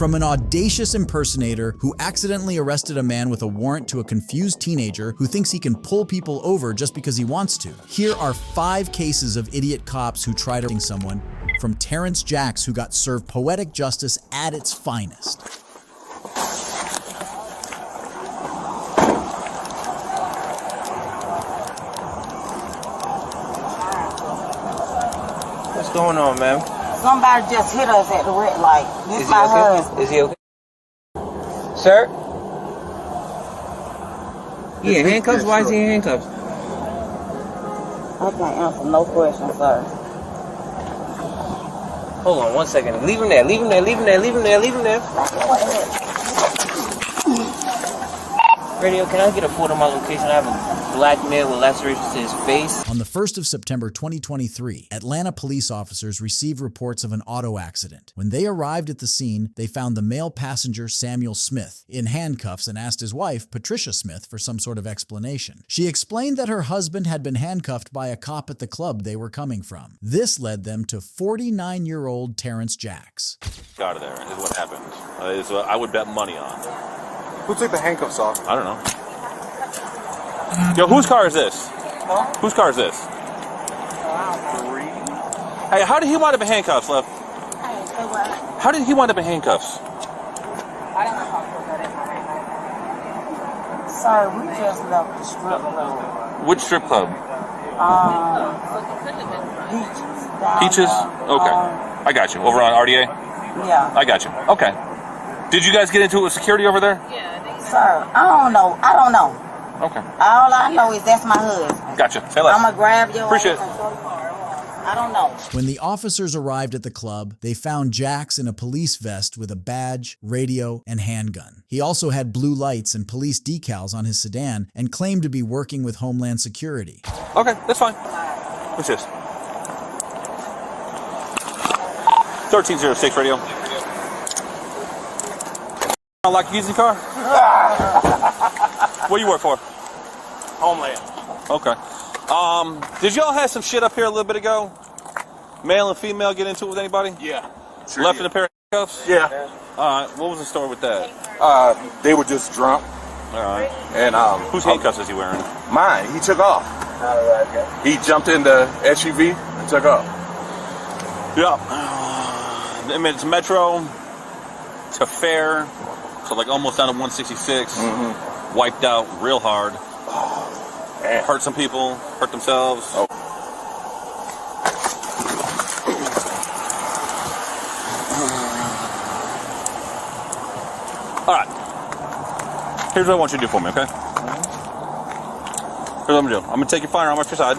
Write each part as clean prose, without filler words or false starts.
From an audacious impersonator who accidentally arrested a man with a warrant to a confused teenager who thinks he can pull people over just because he wants to. Here are 5 cases of idiot cops who tried to someone, from Terrence Jax, who got served poetic justice at its finest. What's going on, ma'am? Somebody just hit us at the red light. This is my husband. Is he okay? Sir? He in handcuffs? Why is he in handcuffs? I can't answer no questions, sir. Hold on 1 second. Leave him there. Leave him there. Leave him there. Leave him there. Leave him there. Radio, can I get a photo of my location? I have a black male with lacerations to his face. On the 1st of September 2023, Atlanta police officers received reports of an auto accident. When they arrived at the scene, they found the male passenger, Samuel Smith, in handcuffs and asked his wife, Patricia Smith, for some sort of explanation. She explained that her husband had been handcuffed by a cop at the club they were coming from. This led them to 49-year-old Terrence Jax. Out of there is what happened. Is what I would bet money on. Who took the handcuffs off? I don't know. Yo, whose car is this? Huh? Whose car is this? Hey, how did he wind up in handcuffs, Lev? How did he wind up in handcuffs? Sir, we just left the strip club. Which strip club? Peaches. Peaches? Okay. I got you. Over on RDA? Yeah. I got you. Okay. Did you guys get into it with security over there? Yeah. Sir, I don't know. Okay. All I know is that's my husband. Gotcha. Say less. I'm going to grab your Appreciate it. I don't know. When the officers arrived at the club, they found Jax in a police vest with a badge, radio, and handgun. He also had blue lights and police decals on his sedan and claimed to be working with Homeland Security. Okay, that's fine. What's this? 1306 radio. Like you using the car? What do you work for? Homeland. Okay. Did y'all have some shit up here a little bit ago? Male and female get into it with anybody? Yeah. Sure Left in a pair of handcuffs? Yeah. Alright, what was the story with that? They were just drunk. Alright. And whose handcuffs is he wearing? Mine. He took off. He jumped in the SUV and took off. Yeah. I mean, it's Metro to Fair, so like almost down to 166. Mm-hmm. Wiped out real hard. Man. Hurt some people, hurt themselves. Oh. All right. Here's what I want you to do for me, okay? Here's what I'm gonna do. I'm gonna take your firearm off your side.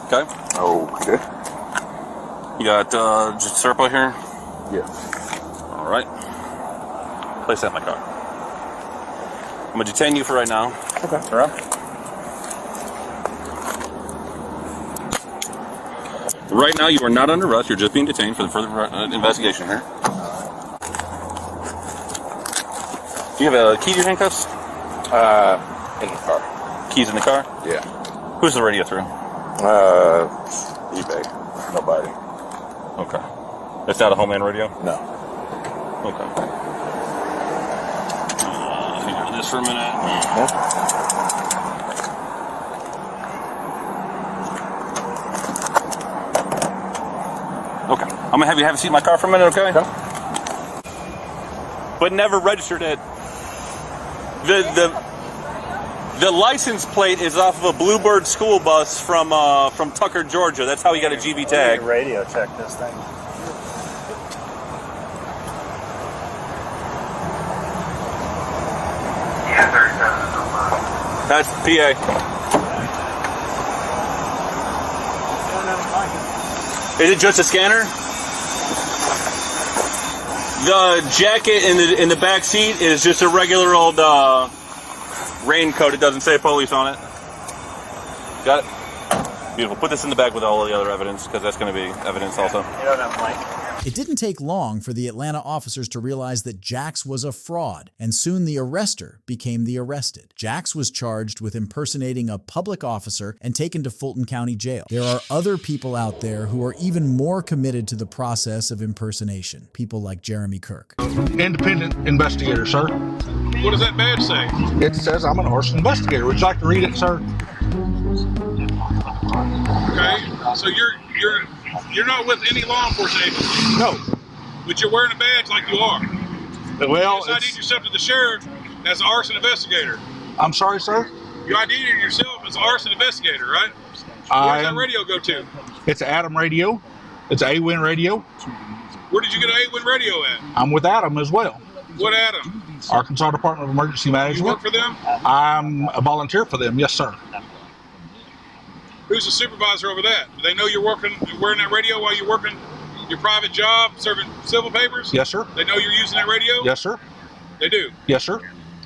Okay? Okay. You got just syrup out here? Yeah. All right. Place that in my car. I'm gonna detain you for right now. Okay. All right. Right now, you are not under arrest. You're just being detained for the further investigation here. Do you have a key to your handcuffs? In the car. Keys in the car? Yeah. Who's the radio through? eBay. Nobody. Okay. That's not a Homeland radio? No. Okay. Let me do this for a minute. Okay. I'm gonna have you have a seat in my car for a minute, okay? But never registered it. The license plate is off of a Bluebird school bus from Tucker, Georgia. That's how he got a GB tag. Radio check this thing. That's PA. Is it just a scanner? The jacket in the back seat is just a regular old raincoat. It doesn't say police on it. Got it? Beautiful. Put this in the bag with all of the other evidence, because that's going to be evidence also. You don't have a mic? It didn't take long for the Atlanta officers to realize that Jax was a fraud, and soon the arrester became the arrested. Jax was charged with impersonating a public officer and taken to Fulton County Jail. There are other people out there who are even more committed to the process of impersonation. People like Jeremy Kirk. Independent investigator, sir. What does that badge say? It says I'm an arson investigator. Would you like to read it, sir? Okay, so you're not with any law enforcement agency, No. but you're wearing a badge like you are. Well, You just ID'd yourself to the sheriff as an arson investigator. I'm sorry, sir. You ID'd yourself as an arson investigator, right? Where does that radio go to? It's Adam Radio. It's A-Win Radio. Where did you get an A-Win radio at? I'm with Adam as well. What Adam? Arkansas Department of Emergency You Management. work for them? I'm a volunteer for them. Yes, sir. Who's the supervisor over that? Do they know you're wearing that radio while you're working your private job, serving civil papers? Yes, sir. They know you're using that radio? Yes, sir. They do? Yes, sir.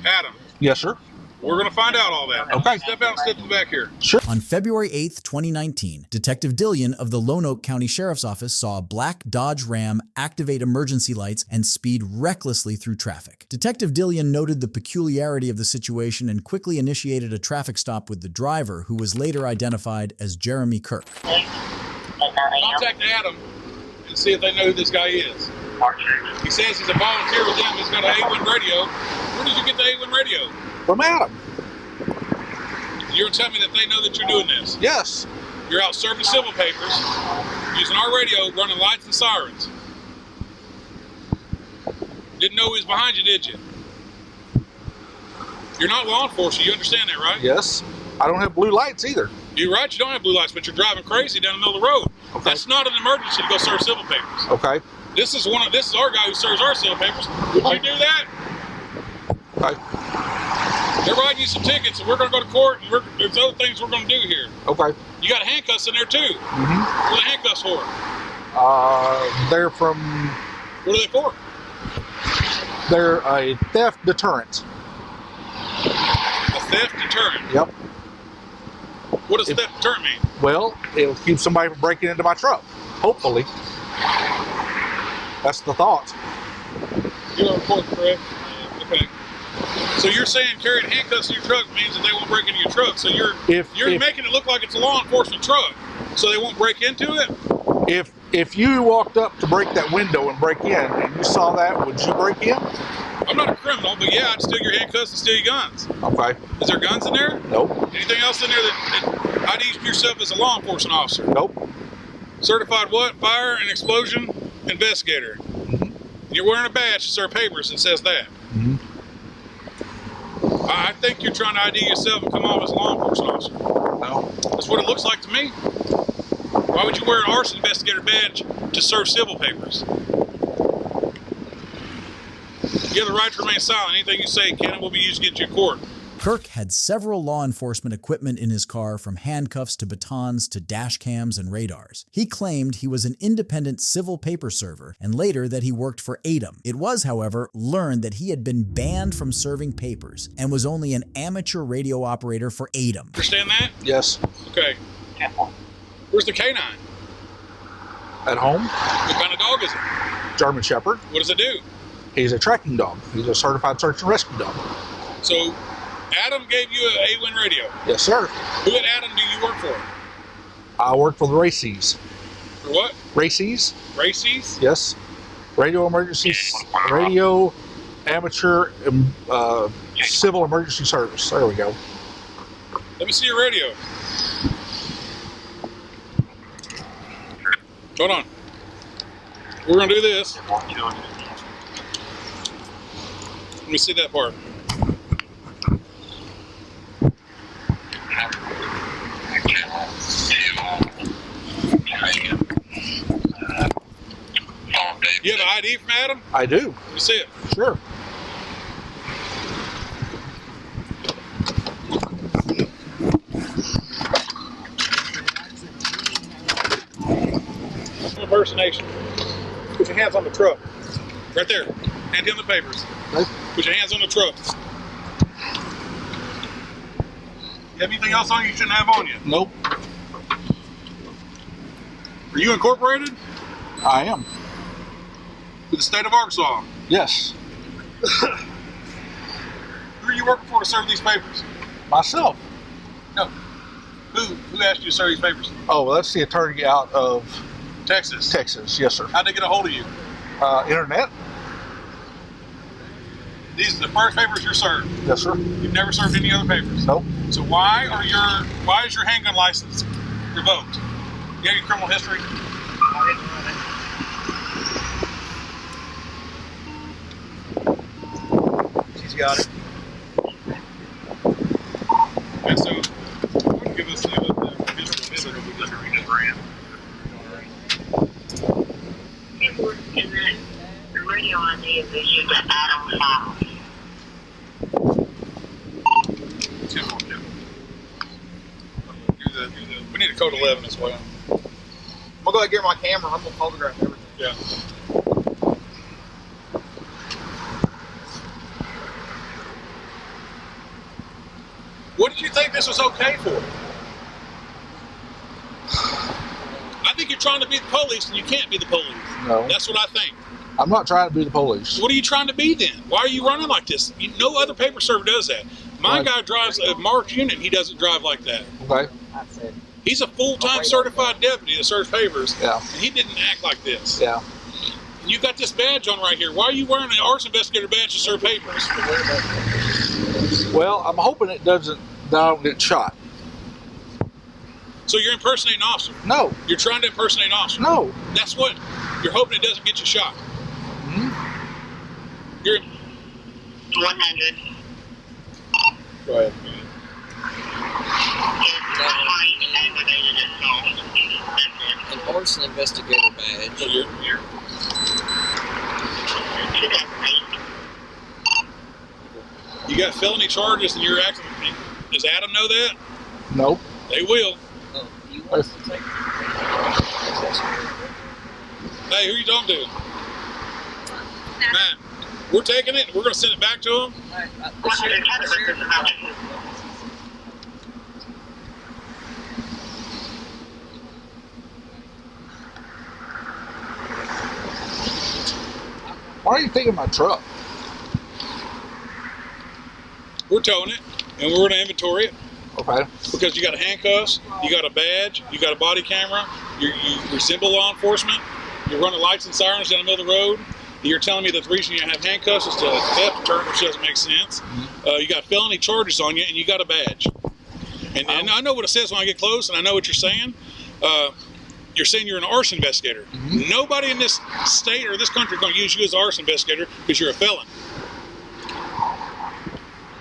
Adam, Yes, sir. we're going to find out all that. Okay. Step out and step to the back here. On February 8, 2019, Detective Dillion of the Lonoke County Sheriff's Office saw a black Dodge Ram activate emergency lights and speed recklessly through traffic. Detective Dillion noted the peculiarity of the situation and quickly initiated a traffic stop with the driver, who was later identified as Jeremy Kirk. Contact Adam and see if they know who this guy is. He says he's a volunteer with them. He's got an A-Win radio. Where did you get the A-Win radio? From Adam. You're telling me that they know that you're doing this. Yes. You're out serving civil papers, using our radio, running lights and sirens. Didn't know he was behind you, did you? You're not law enforcement. You understand that, right? Yes. I don't have blue lights either. You're right. You don't have blue lights, but you're driving crazy down the middle of the road. Okay. That's not an emergency to go serve civil papers. Okay. This is our guy who serves our civil papers. Would you do that? Okay. They're writing you some tickets, and we're going to go to court, and there's other things we're going to do here. Okay. You got handcuffs in there, too. Mm-hmm. What are the handcuffs for? They're from... What are they for? They're a theft deterrent. A theft deterrent. Yep. What does theft deterrent mean? Well, it'll keep somebody from breaking into my truck. Hopefully. That's the thought. You're on court, correct? Okay. So you're saying carrying handcuffs in your truck means that they won't break into your truck. So you're making it look like it's a law enforcement truck, so they won't break into it? If you walked up to break that window and break in, and you saw that, would you break in? I'm not a criminal, but yeah, I'd steal your handcuffs and steal your guns. Okay. Is there guns in there? Nope. Anything else in there that IDs yourself as a law enforcement officer? Nope. Certified what? Fire and explosion investigator. Mm-hmm. You're wearing a badge to serve papers that says that. Mm-hmm. I think you're trying to ID yourself and come off as a law enforcement officer. No. That's what it looks like to me. Why would you wear an arson investigator badge to serve civil papers? You have the right to remain silent. Anything you say can and will be used against you in court. Kirk had several law enforcement equipment in his car, from handcuffs to batons to dash cams and radars. He claimed he was an independent civil paper server, and later that he worked for ADEM. It was, however, learned that he had been banned from serving papers and was only an amateur radio operator for ADEM. Understand that? Yes. Okay. Where's the canine? At home. What kind of dog is it? German Shepherd. What does it do? He's a tracking dog. He's a certified search and rescue dog. So, Adam gave you an A-Win radio. Yes, sir. Who at Adam do you work for? I work for the Races. For what? Races? Races? Yes. Radio emergency, radio amateur civil emergency service. There we go. Let me see your radio. Hold on. We're going to do this. Let me see that part. You have an ID from Adam? I do. Let me see it. Sure. Impersonation. Put your hands on the truck. Right there. Hand him the papers. Okay. Put your hands on the truck. You have anything else on you shouldn't have on you? Nope. Are you incorporated? I am. To the state of Arkansas. Yes. Who are you working for to serve these papers? Myself. No. Who asked you to serve these papers? Oh, well, that's the attorney out of Texas. Texas. Yes, sir. How'd they get a hold of you? Internet. These are the first papers you're served. Yes, sir. You've never served any other papers. Nope. So why is your handgun license revoked? You have your criminal history? She's got it. And so, give us the history. The radio on the issued to Adam House. We need a code 11 as well. I'm gonna go ahead and get my camera. I'm gonna photograph everything. Yeah. What did you think this was okay for? I think you're trying to be the police and you can't be the police. No. That's what I think. I'm not trying to be the police. What are you trying to be then? Why are you running like this? No other paper server does that. My guy drives a marked unit. He doesn't drive like that. Okay. He's a full-time certified deputy that serves papers. Yeah. And he didn't act like this. Yeah. And you got this badge on right here. Why are you wearing an arson investigator badge to serve papers? Well, I'm hoping it doesn't. That I don't get shot. So you're impersonating an officer. No. You're trying to impersonate an officer. No. That's what you're hoping it doesn't get you shot. Mm-hmm. You're 100. go ahead. An arson investigator badge. So you're you got felony charges and you're acting. Does Adam know that? Nope. They will. Oh, you want to take Hey, who are you talking to? Matt. We're taking it. We're going to send it back to them. Why are you taking my truck? We're towing it, and we're going to inventory it Okay. because you got handcuffs, you got a badge, you got a body camera, you resemble law enforcement, you're running lights and sirens down the middle of the road. You're telling me that the reason you have handcuffs is to theft deterrent, which doesn't make sense. You got felony charges on you, and you got a badge. And I know what it says when I get close, and I know what you're saying. You're saying you're an arson investigator. Mm-hmm. Nobody in this state or this country is going to use you as an arson investigator because you're a felon.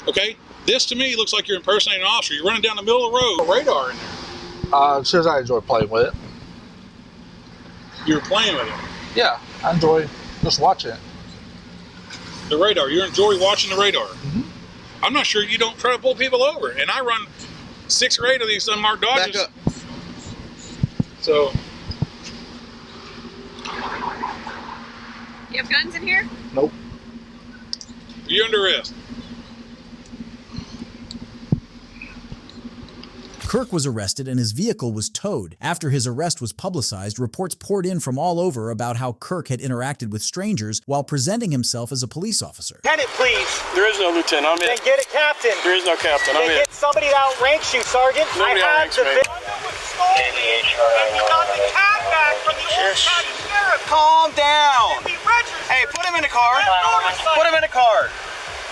Okay? This to me looks like you're impersonating an officer. You're running down the middle of the road, a radar in there. It says I enjoy playing with it. You're playing with it. Yeah, I enjoy just watching it. The radar. You enjoy watching the radar. Mm-hmm. I'm not sure you don't try to pull people over. And I run 6 or 8 of these unmarked Dodges. Back up. So, You have guns in here? Nope. you're under arrest. Kirk was arrested and his vehicle was towed. After his arrest was publicized, reports poured in from all over about how Kirk had interacted with strangers while presenting himself as a police officer. Lieutenant, please. There is no lieutenant. I'm Then it. get a captain. There is no captain. I'm Then it. get somebody that outranks you, Sergeant. Nobody I have outranks the me. and we got the cat back from the old county sheriff. Calm down. And we registered Hey, put him in the car. that motorcycle. Put him in the car.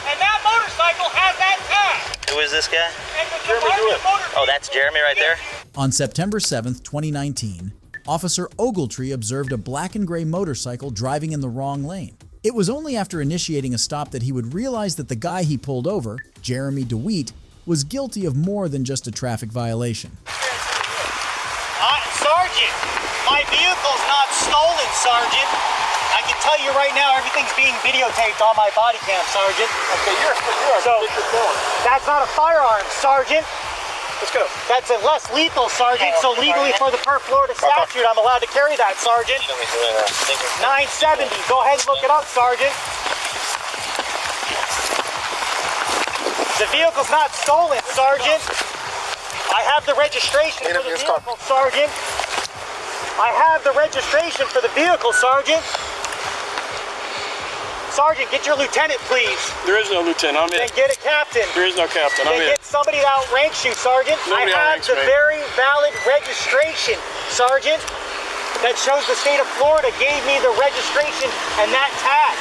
And that motorcycle has that tag. Who is this guy? And the motorcycle. Oh, that's Jeremy right there? On September 7th, 2019, Officer Ogletree observed a black and gray motorcycle driving in the wrong lane. It was only after initiating a stop that he would realize that the guy he pulled over, Jeremy DeWitte, was guilty of more than just a traffic violation. Sergeant, my vehicle's not stolen, Sergeant. I can tell you right now, everything's being videotaped on my body cam, Sergeant. Okay, you're So, that's not a firearm, Sergeant. Let's go. That's a less lethal, Sergeant. So legally, for the per Florida statute, I'm allowed to carry that, Sergeant. 970. Go ahead and look it up, Sergeant. The vehicle's not stolen, Sergeant. I have the registration for the vehicle, Sergeant. I have the registration for the vehicle, Sergeant. Sergeant, get your lieutenant, please. There is no lieutenant. I'm Then in. get a captain. There is no captain. I'm Then in. get somebody that outranks you, Sergeant. Nobody I have outranks the me. very valid registration, Sergeant, that shows the state of Florida gave me the registration and that tag.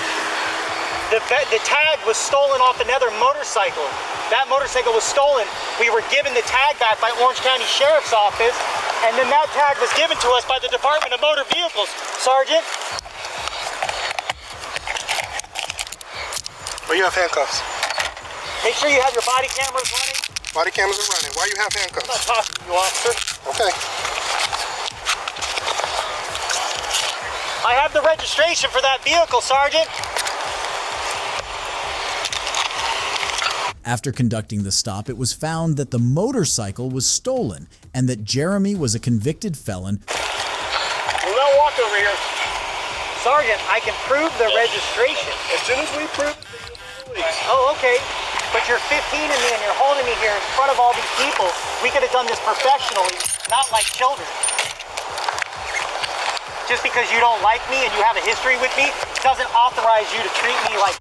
The tag was stolen off another motorcycle. That motorcycle was stolen. We were given the tag back by Orange County Sheriff's Office, and then that tag was given to us by the Department of Motor Vehicles, Sergeant. Well, you have handcuffs. Make sure you have your body cameras running. Body cameras are running. Why you have I'm handcuffs? not talking to you, officer. Okay. I have the registration for that vehicle, Sergeant. After conducting the stop, it was found that the motorcycle was stolen and that Jeremy was a convicted felon. We'll not walk over here. Sergeant, I can prove the registration. As soon as we prove it, Oh, okay. But you're 15 and me and you're holding me here in front of all these people. We could have done this professionally, not like children. Just because you don't like me and you have a history with me doesn't authorize you to treat me like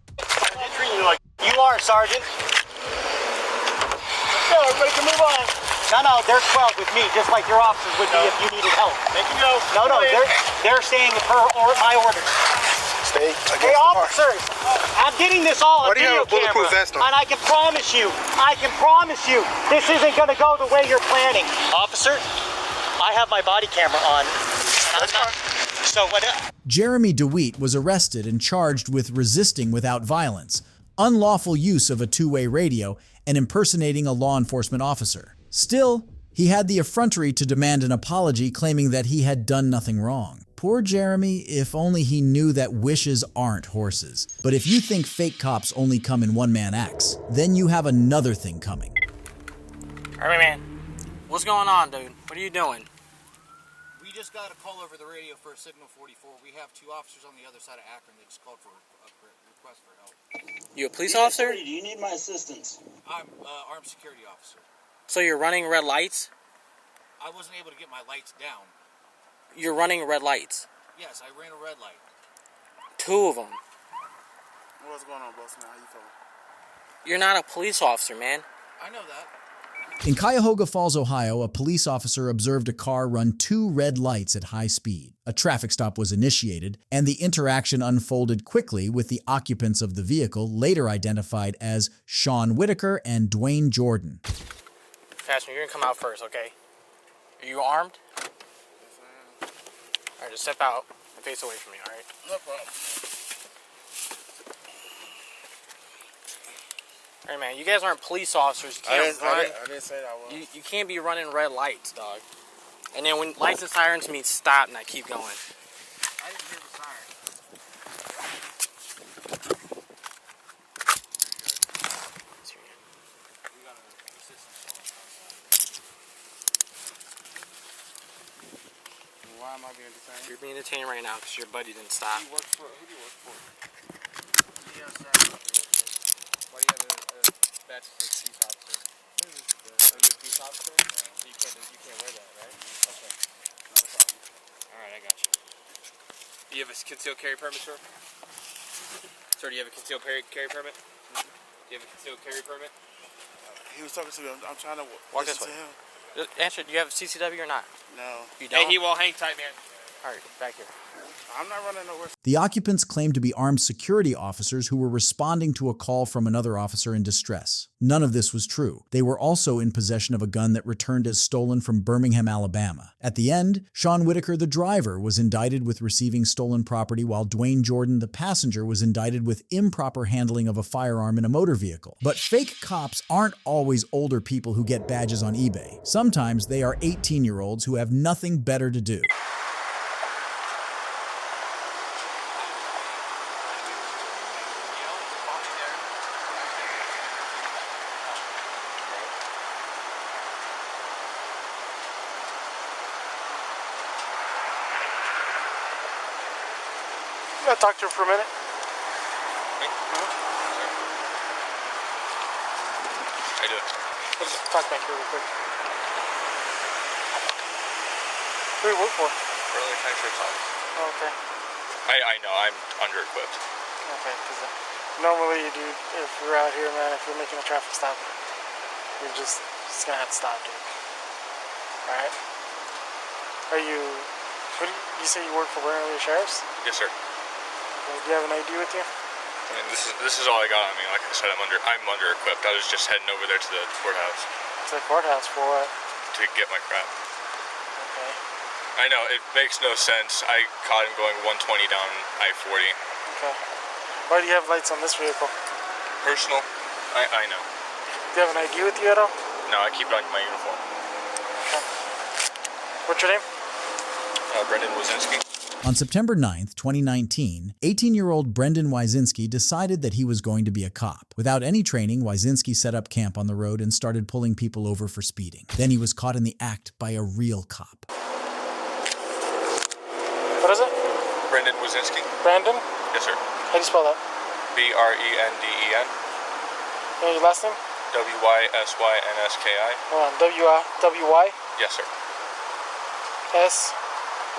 you are, Sergeant. let's go. Everybody can move on. No, they're 12 with me, just like your officers would be if you needed help. They can go. No, they're staying per my orders. Stay against Hey, the car. officers, I'm getting this all on Why do you video have a bulletproof camera, vest on? and I can promise you, this isn't going to go the way you're planning. Officer, I have my body camera on. That's fine. So what? Jeremy DeWitte was arrested and charged with resisting without violence, unlawful use of a two-way radio, and impersonating a law enforcement officer. Still, he had the effrontery to demand an apology, claiming that he had done nothing wrong. Poor Jeremy, if only he knew that wishes aren't horses. But if you think fake cops only come in one-man acts, then you have another thing coming. All right, man. What's going on, dude? What are you doing? We just got a call over the radio for a signal 44. We have two officers on the other side of Akron. They just called for a request for help. You a police officer? Do you need my assistance? I'm armed security officer. So you're running red lights? I wasn't able to get my lights down. You're running red lights? Yes, I ran a red light. Two of them. What's going on, boss man? How you feeling? You're not a police officer, man. I know that. In Cuyahoga Falls, Ohio, a police officer observed a car run two red lights at high speed. A traffic stop was initiated, and the interaction unfolded quickly with the occupants of the vehicle, later identified as Sean Whitaker and Dwayne Jordan. Faster, you're gonna come out first, okay? Are you armed? All right, just step out and face away from me, all right? No problem. All right, man, you guys aren't police officers. You I can't run. didn't say that I was. You can't be running red lights, dog. And then when lights and sirens mean stop, and I keep going. I didn't hear the siren. We got an assistance call. Why am I being detained? You're being detained right now because your buddy didn't stop. Who do you work for? Yes, sir. Why do you have a badge for peace officer? Are you a peace officer? No. You can't wear that, right? Okay. Not a problem. All right, I got you. Do you have a concealed carry permit, sir? Sir, do you have a concealed carry permit? Do you have a concealed carry permit? He was talking to me. I'm trying to Walk this listen way. to him. Answer, do you have CCW or not? No. You don't? Hey, he won't hang tight, man. All right, back here. I'm not running nowhere. The occupants claimed to be armed security officers who were responding to a call from another officer in distress. None of this was true. They were also in possession of a gun that returned as stolen from Birmingham, Alabama. At the end, Sean Whitaker, the driver, was indicted with receiving stolen property, while Dwayne Jordan, the passenger, was indicted with improper handling of a firearm in a motor vehicle. But fake cops aren't always older people who get badges on eBay. Sometimes they are 18-year-olds who have nothing better to do. You gotta talk to her for a minute. I do it. Let's talk back here real quick. Who do you work for? Early Country Talks. Oh, okay. I know, I'm under-equipped. Okay, because normally, dude, if we're out here, man, if you're making a traffic stop, you're just gonna have to stop, dude. Alright? Are you, you say you work for Bernalillo Sheriff's? Yes, sir. Okay, do you have an ID with you? I mean, this is all I got on me. Like I said, I'm under equipped. I was just heading over there to the courthouse. To the courthouse for what? To get my crap. Okay. I know, it makes no sense. I caught him going 120 down I-40. Okay. Why do you have lights on this vehicle? Personal? I know. Do you have an ID with you at all? No, I keep it on my uniform. Okay. What's your name? Brendan Wazinski. On September 9th, 2019, 18-year-old Brendan Wyzinski decided that he was going to be a cop. Without any training, Wyzinski set up camp on the road and started pulling people over for speeding. Then he was caught in the act by a real cop. What is it? Brendan Wazinski. Brandon? Yes, sir. How do you spell that? B-R-E-N-D-E-N. And your last name? W-Y-S-Y-N-S-K-I. Hold on. W-Y? Yes, sir. S?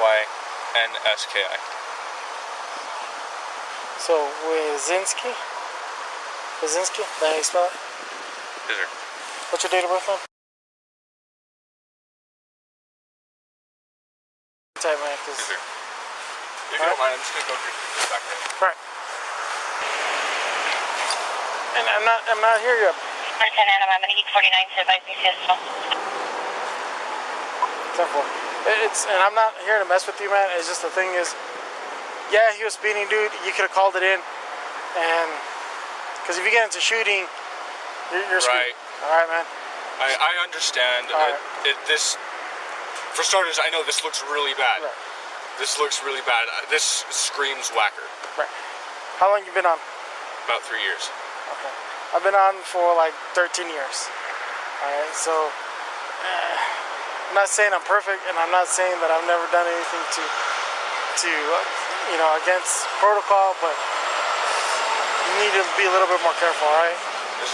Y-N-S-K-I. So, Wazinski? Wazinski? Is that how you spell it? Yes, sir. What's your date of birth, man? Type, man, Yes, sir. If you All don't mind, I'm just gonna go through this back there. Right. And I'm not here yet. I'm gonna need 49 to advise me pistol. 10-4. And I'm not here to mess with you, man. It's just the thing is, yeah, he was speeding, dude. You could have called it in, and because if you get into shooting, you're right. All right, man. I understand. All right. This, for starters, I know this looks really bad. Right. This looks really bad. This screams whacker. Right. How long you been on? About 3 years. Okay. I've been on for like 13 years. All right. So I'm not saying I'm perfect, and I'm not saying that I've never done anything to you know, against protocol, but you need to be a little bit more careful. All right.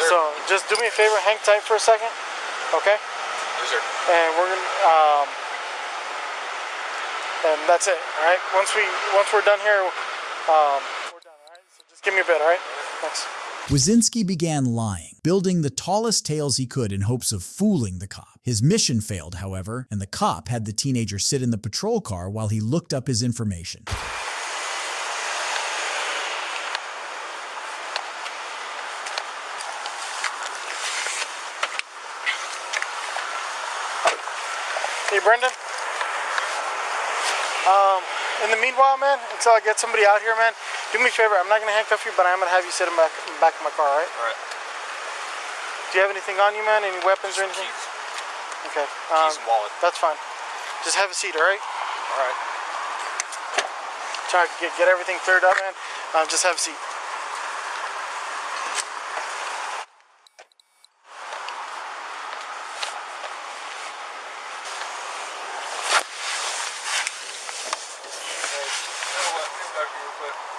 So just do me a favor, hang tight for a second, okay? Yes, sir. And we're gonna, and that's it. All right. Once we're done here, we're done. All right. So just give me a bit. All right. Thanks. Wyzinski began lying, building the tallest tales he could in hopes of fooling the cop. His mission failed, however, and the cop had the teenager sit in the patrol car while he looked up his information. Hey, Brendan. In the meanwhile, man, until I get somebody out here, man, do me a favor. I'm not gonna handcuff you, but I'm gonna have you sit in the back of my car, all right? All right. Do you have anything on you, man? Any weapons or anything? Keys. Okay. Keys and wallet. That's fine. Just have a seat, all right? All right. Try to get everything cleared up, man. Just have a seat.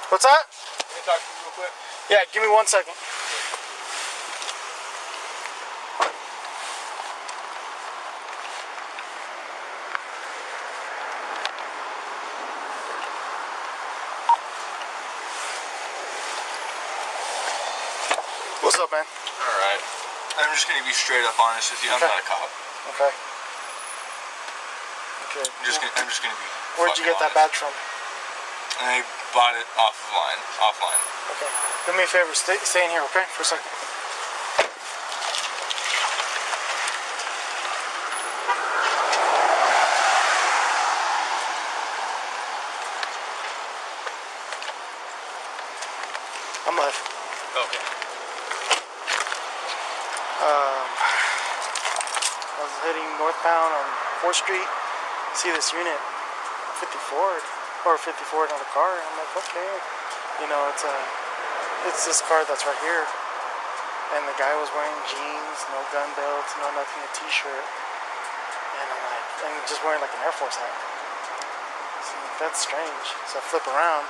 What's that? Can I talk to you real quick? Yeah, give me 1 second. What's up, man? Alright. I'm just gonna be straight up honest with you. I'm not a cop. Okay. Okay. I'm just gonna be. Where'd you get that badge from? I bought it offline. Okay. Do me a favor, stay in here, okay? For a second. I'm live. Okay. I was heading northbound on 4th Street. See this unit, 50 Ford, or 50 Ford on the car. And I'm like, okay, you know, it's this car that's right here. And the guy was wearing jeans, no gun belts, no nothing, a t-shirt. And I'm like, and just wearing like an Air Force hat. So I'm like, that's strange. So I flip around,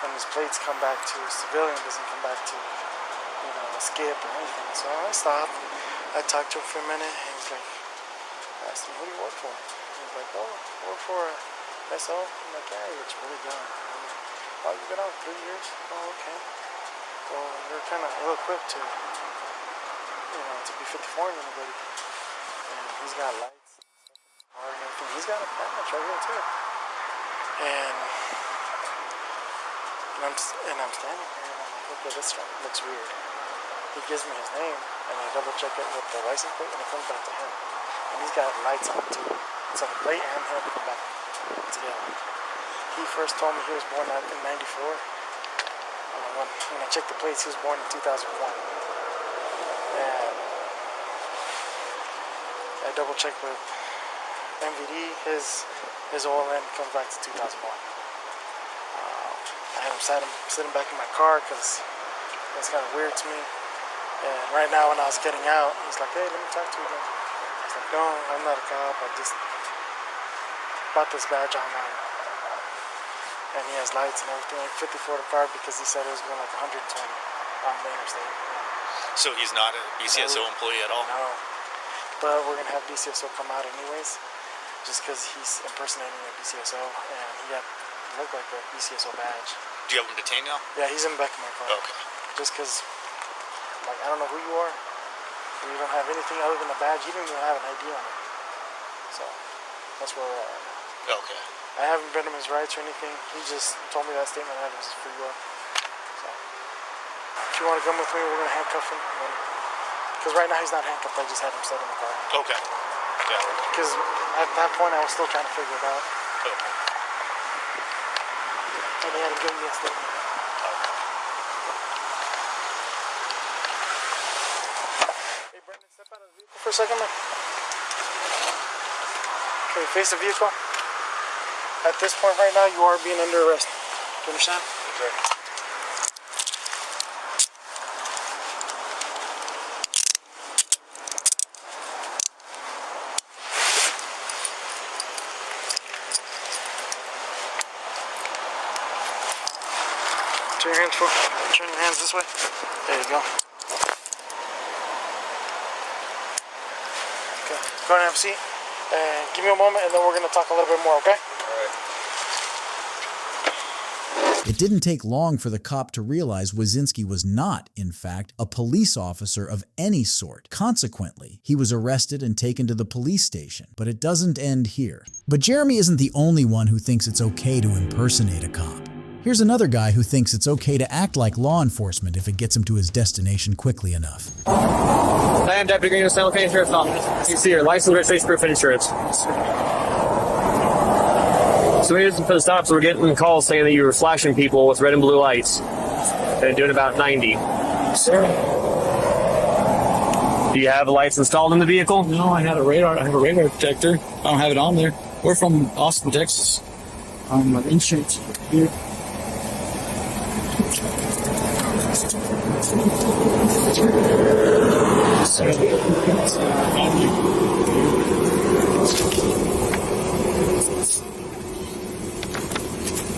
and his plates come back to civilian, doesn't come back to, you know, a skip or anything. So I stopped. I talked to him for a minute, and he's like, I asked him, who do you work for? And he's like, oh, I work for SO. I'm like, yeah, it's really done. Oh, you've been out 3 years? Oh, okay. Well, you're kind of ill-equipped to, to be 54 and anybody. And he's got lights and everything. He's got a badge right here, too. And I'm standing here and I'm like, okay, this looks weird. He gives me his name and I double check it with the license plate and it comes back to him. And he's got lights on too. So the plate and him come back together. He first told me he was born in 94. When I checked the plates, he was born in 2001. And I double checked with MVD, his OLN comes back to 2001. I had him sitting back in my car because it's kind of weird to me. And right now when I was getting out, he's like, hey, let me talk to you again. I was like, no, I'm not a cop. I just bought this badge online. And he has lights and everything, like 54 the car because he said it was going like 120 on the interstate. So he's not a BCSO employee at all? No. But we're going to have BCSO come out anyways, just because he's impersonating a BCSO and he looked like a BCSO badge. Do you have him detained now? Yeah, he's in the back of my car. Okay. Just because, like, I don't know who you are. You don't have anything other than a badge. You don't even have an ID on it. So, that's where we're at right now. Okay. I haven't read him his rights or anything. He just told me that statement I had was for you up. So, if you want to come with me, we're going to handcuff him. Because right now he's not handcuffed. I just had him set in the car. Okay. Yeah. Because at that point I was still trying to figure it out. Okay. And he had to give me a statement. Hey, Brendan, step out of the vehicle for a second, man. Okay, face the vehicle. At this point right now, you are being under arrest. Do you understand? Okay. Turn your hands forward. Turn your hands this way. There you go. Okay. Go ahead and have a seat. And give me a moment, and then we're going to talk a little bit more, okay? It didn't take long for the cop to realize Wazinski was not, in fact, a police officer of any sort. Consequently, he was arrested and taken to the police station. But it doesn't end here. But Jeremy isn't the only one who thinks it's okay to impersonate a cop. Here's another guy who thinks it's okay to act like law enforcement if it gets him to his destination quickly enough. I am Deputy Green of San Luis Sheriff's Office. You see your license, registration, proof, and insurance. So here's for the stops. We're getting calls saying that you were flashing people with red and blue lights and doing about 90. Sir. Do you have the lights installed in the vehicle? No, I have a radar detector. I don't have it on there. We're from Austin, Texas. My insurance here.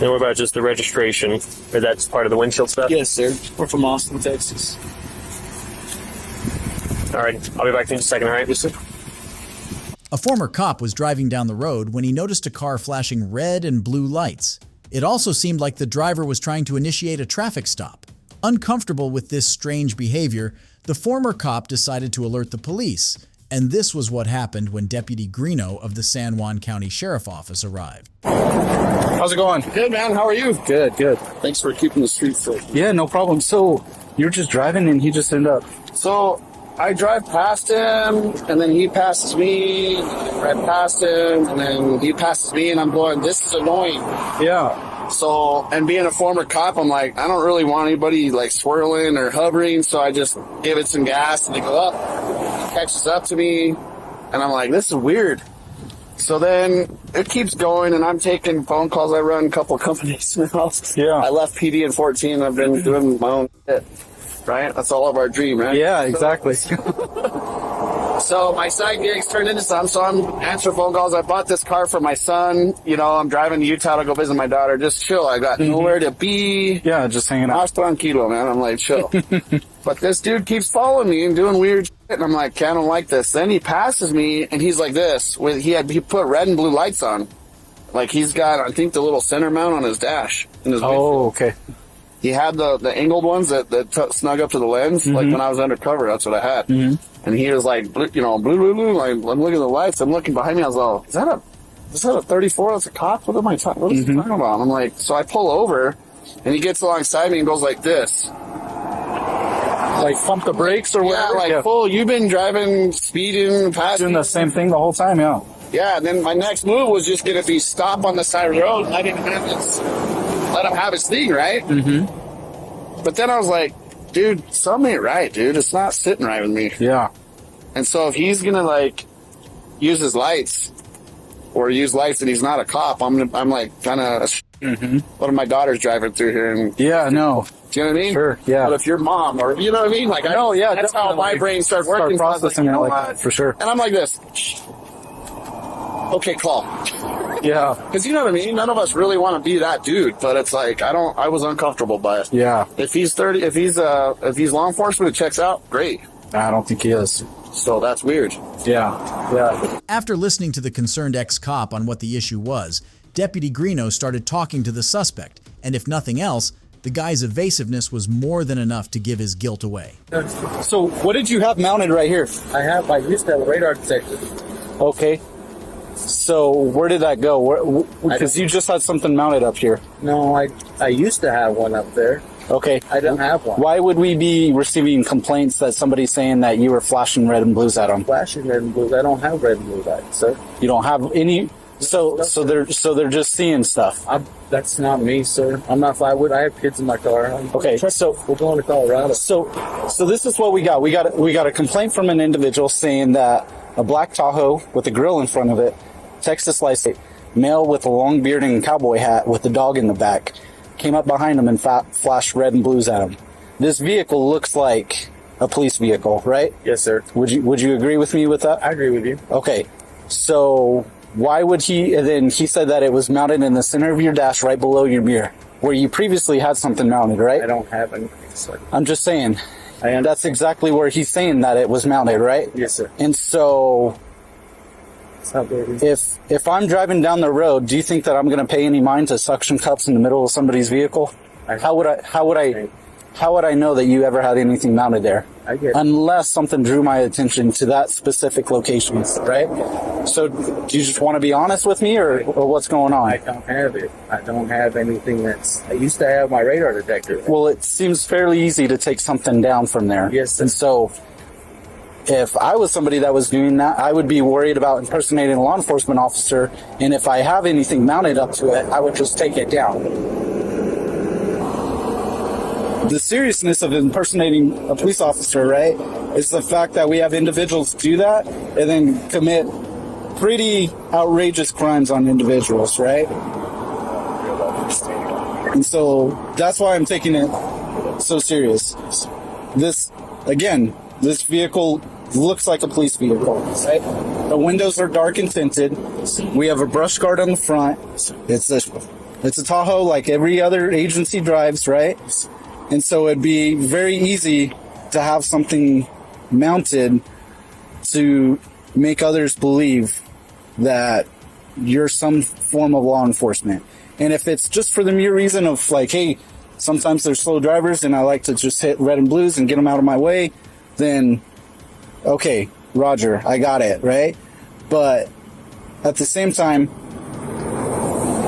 And what about just the registration? Or that's part of the windshield stuff? Yes, sir. We're from Austin, Texas. All right, I'll be back in just a second, all right? Yes, sir. A former cop was driving down the road when he noticed a car flashing red and blue lights. It also seemed like the driver was trying to initiate a traffic stop. Uncomfortable with this strange behavior, the former cop decided to alert the police, and this was what happened when Deputy Greeno of the San Juan County Sheriff Office arrived. How's it going? Good, man. How are you? Good, good. Thanks for keeping the streets safe. Yeah, no problem. So, you're just driving and he just ended up... So, I drive past him, and then he passes me, and I drive past him, and then he passes me, and I'm going, this is annoying. Yeah. So, and being a former cop, I'm like, I don't really want anybody, like, swirling or hovering, so I just give it some gas, and they go up. He catches up to me, and I'm like, this is weird. So then it keeps going, and I'm taking phone calls. I run a couple of companies now. Yeah. I left PD in 14. I've been doing my own shit. Right? That's all of our dream, right? Yeah, exactly. So my side gigs turned into some, so I'm answering phone calls. I bought this car for my son. You know, I'm driving to Utah to go visit my daughter. Just chill. I got nowhere to be. Yeah, just hanging out. Más tranquilo, man. I'm like, chill. But this dude keeps following me and doing weird shit, and I'm like, I don't like this. Then he passes me, and he's like this. He put red and blue lights on. Like he's got, I think, the little center mount on his dash. In his Oh, okay. He had the angled ones that snug up to the lens. Like when I was undercover, that's what I had. And he was like, blue, like, I'm looking at the lights. I'm looking behind me. I was all, is that a 34? That's a cop? What am I talking? What is he talking about? And I'm like, so I pull over, and he gets alongside me and goes like this. Like pump the brakes or whatever? Yeah, like, fool, you've been driving, speeding, passing. Doing the same thing the whole time, yeah. Yeah, and then my next move was just going to be stop on the side of the road. I didn't have this, let him have his thing, right? But then I was like, dude, something ain't right, dude. It's not sitting right with me. Yeah. And so if he's going to, like, use his lights or use lights and he's not a cop, I'm like, kind of, one of my daughters driving through here. And yeah, no. Do you know what I mean? Sure, yeah. But if you're mom or, you know what I mean? Like, no, yeah, that's how my brain starts working. Processing it like that, for sure. And I'm like this. Okay, call. Yeah. Because you know what I mean? None of us really want to be that dude, but it's like, I was uncomfortable by it. Yeah. If he's law enforcement, it checks out, great. I don't think he is. So that's weird. Yeah. After listening to the concerned ex-cop on what the issue was, Deputy Greeno started talking to the suspect, and if nothing else, the guy's evasiveness was more than enough to give his guilt away. So, what did you have mounted right here? I used to have a radar detector. Okay. So, where did that go? Because you just had something mounted up here. No, I used to have one up there. Okay. I don't have one. Why would we be receiving complaints that somebody's saying that you were flashing red and blues at them? Flashing red and blues? I don't have red and blue lights, sir. You don't have any? So they're just seeing stuff. That's not me, sir. I'm not fly. I have kids in my car. Okay, so we're going to Colorado. So this is what we got. We got a complaint from an individual saying that a black Tahoe with a grill in front of it, Texas license, male with a long beard and cowboy hat with a dog in the back, came up behind him and flashed red and blues at him. This vehicle looks like a police vehicle, right? Yes, sir. Would you agree with me with that? I agree with you. Okay, so why would he? And then he said that it was mounted in the center of your dash, right below your mirror, where you previously had something mounted, right? I don't have anything, sir. I'm just saying. That's exactly where he's saying that it was mounted, right? Yes, sir. And so, if I'm driving down the road, do you think that I'm going to pay any mind to suction cups in the middle of somebody's vehicle? How would I know that you ever had anything mounted there? Unless something drew my attention to that specific location, right? So, do you just want to be honest with me, or what's going on? I don't have it. I don't have anything I used to have my radar detector. Well, it seems fairly easy to take something down from there. Yes, sir. And so, if I was somebody that was doing that, I would be worried about impersonating a law enforcement officer, and if I have anything mounted up to it, I would just take it down. The seriousness of impersonating a police officer, right, is the fact that we have individuals do that and then commit pretty outrageous crimes on individuals, right? And so that's why I'm taking it so serious. This vehicle looks like a police vehicle, right? The windows are dark and tinted. We have a brush guard on the front. It's a Tahoe like every other agency drives, right? And so it'd be very easy to have something mounted to make others believe that you're some form of law enforcement. And if it's just for the mere reason of like, hey, sometimes they're slow drivers and I like to just hit red and blues and get them out of my way, then okay, Roger, I got it, right? But at the same time,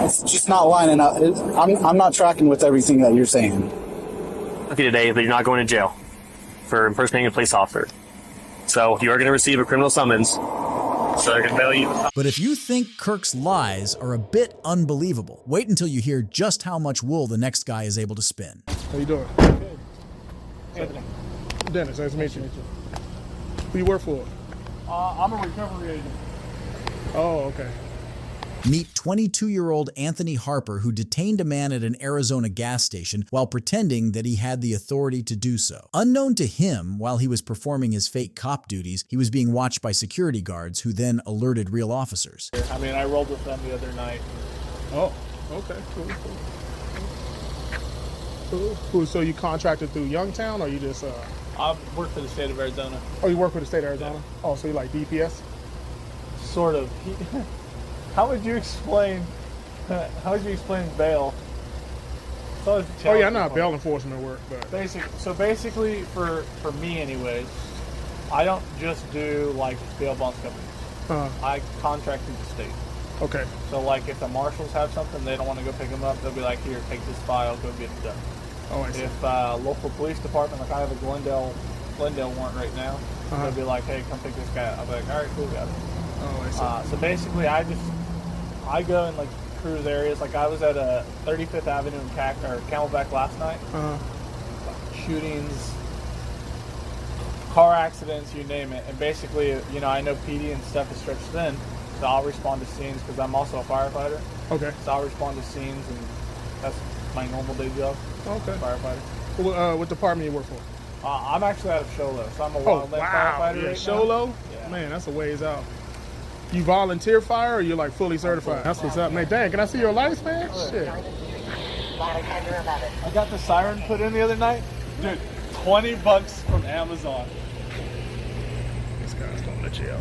it's just not lining up. I'm not tracking with everything that you're saying. Today that you're not going to jail for impersonating a police officer. So you are going to receive a criminal summons. So they're going to bail you. But if you think Kirk's lies are a bit unbelievable, wait until you hear just how much wool the next guy is able to spin. How you doing? Anthony. Dennis, nice to meet you. Who you work for? I'm a recovery agent. Oh, okay. Meet 22-year-old Anthony Harper, who detained a man at an Arizona gas station while pretending that he had the authority to do so. Unknown to him, while he was performing his fake cop duties, he was being watched by security guards who then alerted real officers. I rolled with them the other night. Oh, okay, cool. So you contracted through Youngtown, or you just... I work for the state of Arizona. Oh, you work for the state of Arizona? Yeah. Oh, so you like DPS? Sort of. How would you explain How would you explain bail? Oh yeah, I know how bail enforcement work, but basically, for me anyways, I don't just do like bail bonds companies. I contract through the state. Okay. So like if the marshals have something they don't want to go pick them up, they'll be like, here, take this file, go get it done. Oh, I see. If local police department, like I have a Glendale warrant right now, they'll be like, hey, come pick this guy up. I'll be like, all right, cool, got it. Oh, I see. So basically, I go and like cruise areas. Like I was at 35th Avenue in Camelback last night. Shootings, car accidents, you name it. And basically, you know, I know PD and stuff is stretched thin, so I'll respond to scenes because I'm also a firefighter. Okay. So I'll respond to scenes, and that's my normal day job. Okay. Firefighter. What department you work for? I'm actually out of Sholo, so I'm a wildland firefighter. Yeah, right Sholo? now. Yeah. Man, that's a ways out. You volunteer fire or you're like fully certified? That's what's up, man. Dang, can I see your lights, man? Shit. I got the siren put in the other night. Dude, $20 from Amazon. This guy's going to jail.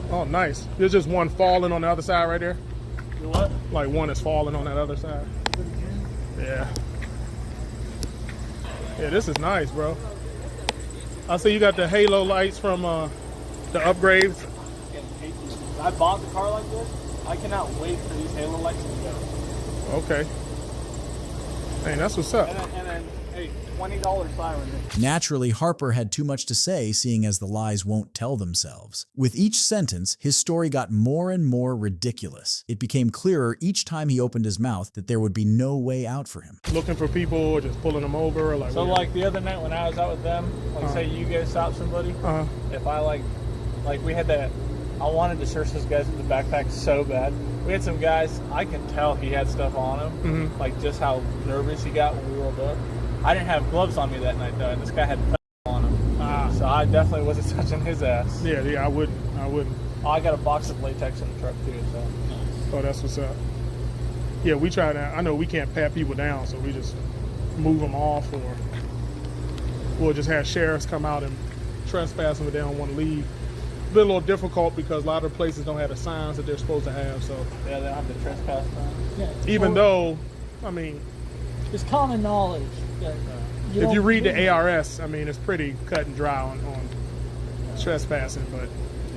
Oh, nice. There's just one falling on the other side right there. You what? Like one is falling on that other side. Yeah. Yeah, this is nice, bro. I see you got the halo lights from the upgrades. I bought the car like this. I cannot wait for these halo lights to go. Okay. Man, that's what's up. And then hey, $20 siren. Naturally, Harper had too much to say, seeing as the lies won't tell themselves. With each sentence, his story got more and more ridiculous. It became clearer each time he opened his mouth that there would be no way out for him. Looking for people or just pulling them over? Or like so like the other night when I was out with them, like say you guys stop somebody, if I like we had that, I wanted to search those guys with the backpack so bad. We had some guys, I can tell he had stuff on him, like just how nervous he got when we rolled up. I didn't have gloves on me that night though, and this guy had on him. So I definitely wasn't touching his ass. Yeah, I wouldn't. Oh, I got a box of latex in the truck too, so. Oh, that's what's up. Yeah, we try to, I know we can't pat people down, so we just move them off, or we'll just have sheriffs come out and trespass them if they don't want to leave. It's been a little difficult because a lot of places don't have the signs that they're supposed to have, so. Yeah, they don't have the trespass signs. Yeah, even though, I mean, it's common knowledge. If you read the ARS, I mean, it's pretty cut and dry on trespassing, but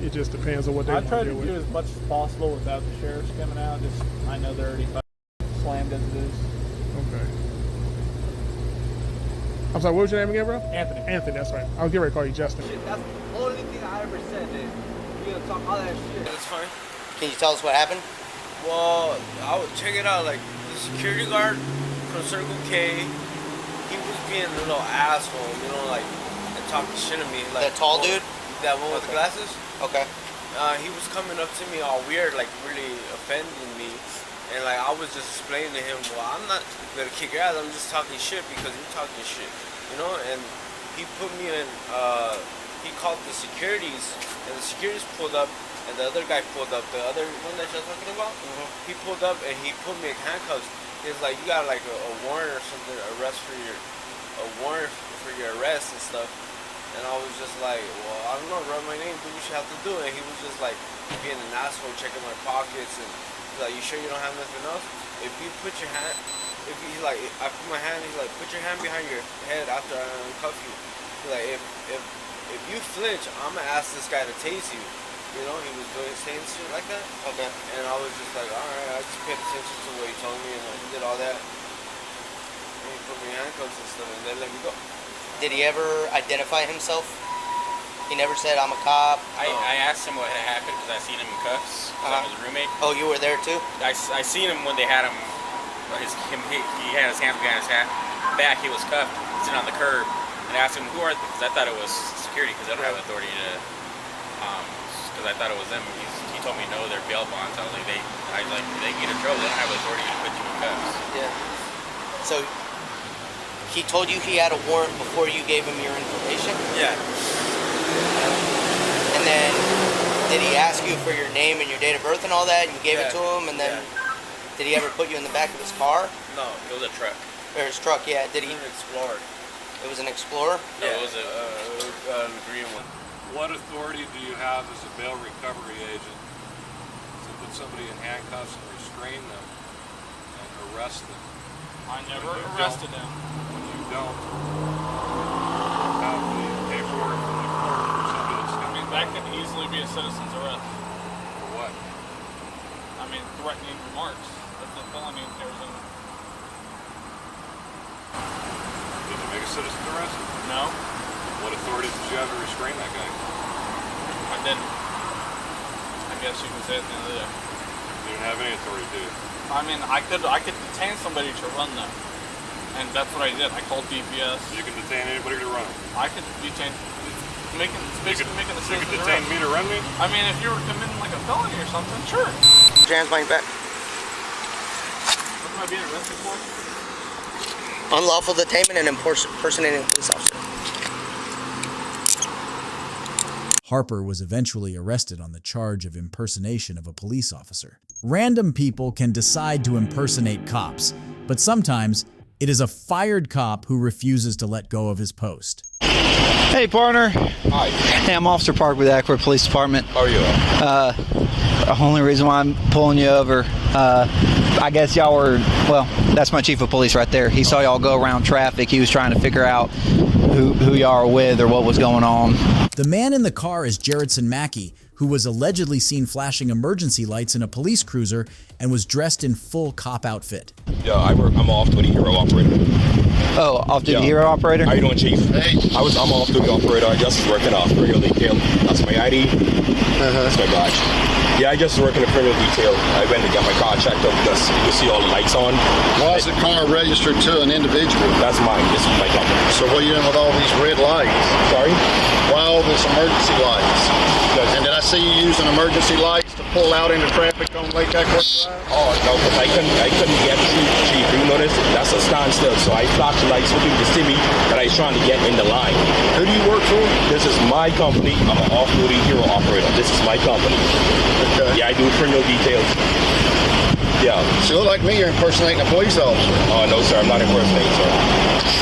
it just depends on what they want to do. I try to do as much as possible without the sheriffs coming out. Just I know they're already slammed as it is. Okay. I'm sorry, what was your name again, bro? Anthony. Anthony, that's right. I was getting ready to call you Justin. That's the only thing I ever said, dude. You're gonna talk all that shit. That's fine. Can you tell us what happened? Well, I would check it out. Like the security guard from Circle K, he was being a little asshole, you know, like, and talking shit to me. Like, that tall dude? That one with the glasses? Okay. He was coming up to me all weird, like really offending me. And like I was just explaining to him, well, I'm not gonna kick your ass, I'm just talking shit because you're talking shit, you know? And he put me in, he called the securities, and the securities pulled up, and the other guy pulled up, the other one that you're talking about, he pulled up and he put me in handcuffs. He's like, you got like a warrant or something, a warrant for your arrest and stuff. And I was just like, well, I don't know, bro, my name, do what you have to do. And he was just like being an asshole, checking my pockets, and he's like, you sure you don't have nothing else? If you put your hand, if he's like, I put my hand, he's like, put your hand behind your head after I uncuff you. He's like, if you flinch, I'm gonna ask this guy to tase you. You know, he was saying shit like that. Okay. And I was just like, alright, I just paid attention to what he told me, and he did all that. And he put me in handcuffs and stuff, and then let me go. Did he ever identify himself? He never said, I'm a cop? I asked him what had happened because I seen him in cuffs. I was a roommate. Oh, you were there too? I seen him when they had him. He had his hands behind his back. He was cuffed, sitting on the curb, and I asked him who are, because I thought it was security, because I don't have authority to. Because I thought it was them. He told me no, they're bail bonds. I was like, they get in trouble. They don't have authority to put you in cuffs. Yeah. So he told you he had a warrant before you gave him your information? Yeah. And then did he ask you for your name and your date of birth and all that, and you gave it to him, and then did he ever put you in the back of his car? No, it was a truck. Or his truck, yeah. Did he? Explorer. It was an Explorer? No, it was a green one. What authority do you have as a bail recovery agent to put somebody in handcuffs and restrain them and arrest them? I never arrested him. When you don't have the paperwork from the court for somebody that's I mean, that could easily be a citizen's arrest. For what? I mean, threatening remarks. That's a felony. Did you make a citizen's arrest? No. What authority did you have to restrain that guy? I didn't. I guess you could say at the end of the day. You didn't have any authority, do you? I mean, I could detain somebody to run them, and that's what I did. I called DPS. You can detain anybody to run them. I could detain. Basically making the citizen's You could detain arrest. me to run me? I mean, if you were committing like a felony or something, sure. Hands behind your back. What am I being arrested for? Unlawful detainment and impersonating a police officer. Harper was eventually arrested on the charge of impersonation of a police officer. Random people can decide to impersonate cops, but sometimes it is a fired cop who refuses to let go of his post. Hey, partner. Hi. Hey, I'm Officer Park with the Akron Police Department. How are you? The only reason why I'm pulling you over, I guess y'all were, well, that's my chief of police right there. He saw y'all go around traffic. He was trying to figure out who y'all are with or what was going on. The man in the car is Jaredson Mackey, who was allegedly seen flashing emergency lights in a police cruiser and was dressed in full cop outfit. Yeah, I'm off-duty hero operator. Oh, off-duty hero operator? How you doing, Chief? Hey. I'm off-duty operator. I just working off criminal detail. That's my ID. That's my badge. Yeah, I just work in the criminal detail. I went to get my car checked up because you see all the lights on. Why is the car registered to an individual? That's mine. This is my company. So what are you doing with all these red lights? Sorry? Why all this emergency lights? And did I see you using emergency lights to pull out into traffic on Lake Eckworth Drive? Oh, no, because I couldn't get through, Chief. You notice? That's a standstill. So I flashed the lights for people to see me that I was trying to get in the line. Who do you work for? This is my company. I'm an off-duty hero operator. This is my company. Okay. Yeah, I do criminal details. Yeah. So you look like me, you're impersonating a police officer. Oh, no, sir. I'm not impersonating, sir.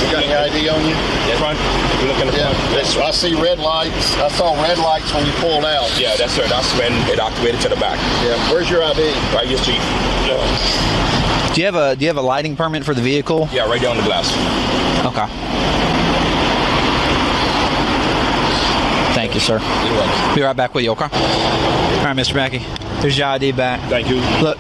You got any ID on you? Yeah, front. You look in the front. I see red lights. I saw red lights when you pulled out. Yeah, that's sir. That's when it activated to the back. Yeah. Where's your ID? Right here, Chief. Yeah. Do you have a lighting permit for the vehicle? Yeah, right there on the glass. Okay. Thank you, sir. You're welcome. Be right back with you, okay? All right, Mr. Mackey. Here's your ID back. Thank you. Look,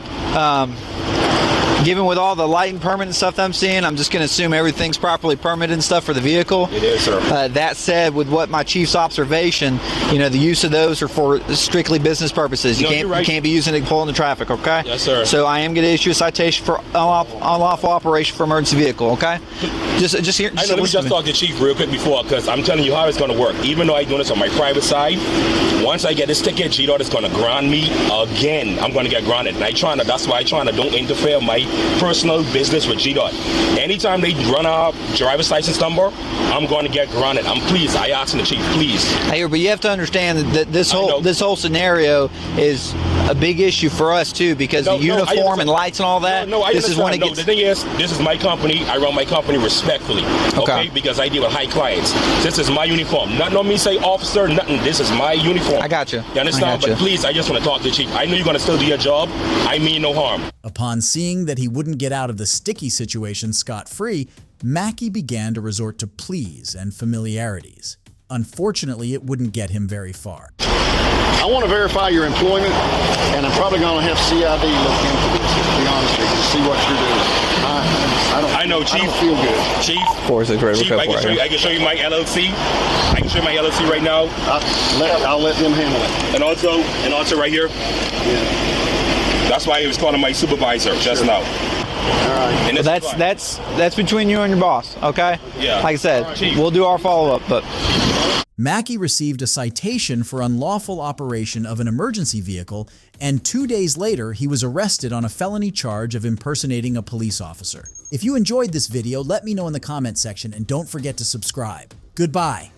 given with all the lighting permit and stuff that I'm seeing, I'm just going to assume everything's properly permitted and stuff for the vehicle. It is, sir. That said, with what my chief's observation, the use of those are for strictly business purposes. You can't be using it to pull into traffic, okay? Yes, sir. So I am going to issue a citation for unlawful operation for emergency vehicle, okay? Just here. I know. Let me just talk to Chief real quick before, because I'm telling you how it's going to work. Even though I'm doing this on my private side, once I get this ticket, G-Dot is going to ground me again. I'm going to get grounded. And that's why I'm trying to don't interfere my personal business with G-Dot. Anytime they run a driver's license number, I'm going to get grounded. I asking the chief, please. Hey, but you have to understand that this whole scenario is a big issue for us too, because the uniform and lights and all that. This is when it gets. The thing is, this is my company. I run my company respectfully, okay? Because I deal with high clients. This is my uniform. Nothing on me say officer, nothing. This is my uniform. I got you. You understand? But please, I just want to talk to the chief. I know you're going to still do your job. I mean no harm. Upon seeing that he wouldn't get out of the sticky situation scot-free, Mackey began to resort to pleas and familiarities. Unfortunately, it wouldn't get him very far. I want to verify your employment, and I'm probably going to have CID look into this, to be honest with you, to see what you're doing. I know, Chief. I don't feel good. Chief, 4-6 Chief, I can show you my LLC. I can show you my LLC right now. I'll let them handle it. And also right here. Yeah. That's why he was calling my supervisor just now. All right. Well, that's between you and your boss, okay? Yeah. Like I said, we'll do our follow-up, but... Mackey received a citation for unlawful operation of an emergency vehicle, and 2 days later, he was arrested on a felony charge of impersonating a police officer. If you enjoyed this video, let me know in the comment section, and don't forget to subscribe. Goodbye.